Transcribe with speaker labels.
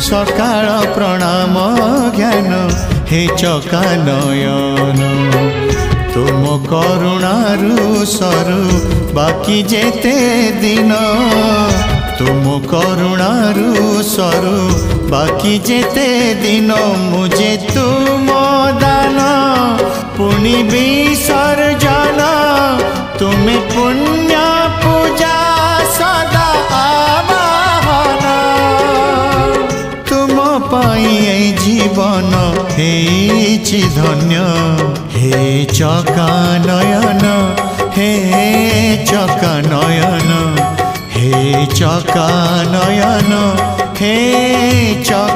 Speaker 1: सकाळ प्रणाम ज्ञान हे चका नयन तुम करुणारू सरु बाकी जेते दिन तुम करुणारू सरु बाकी जेते दिन मुझे तुम दान पुनि विसर्जन तुम्हें पुण्य पूजा सदा आवाहन तुम पाई जीवन हेछि धन्य हे चका नयन हे चका नयन हे चका नयन हे चका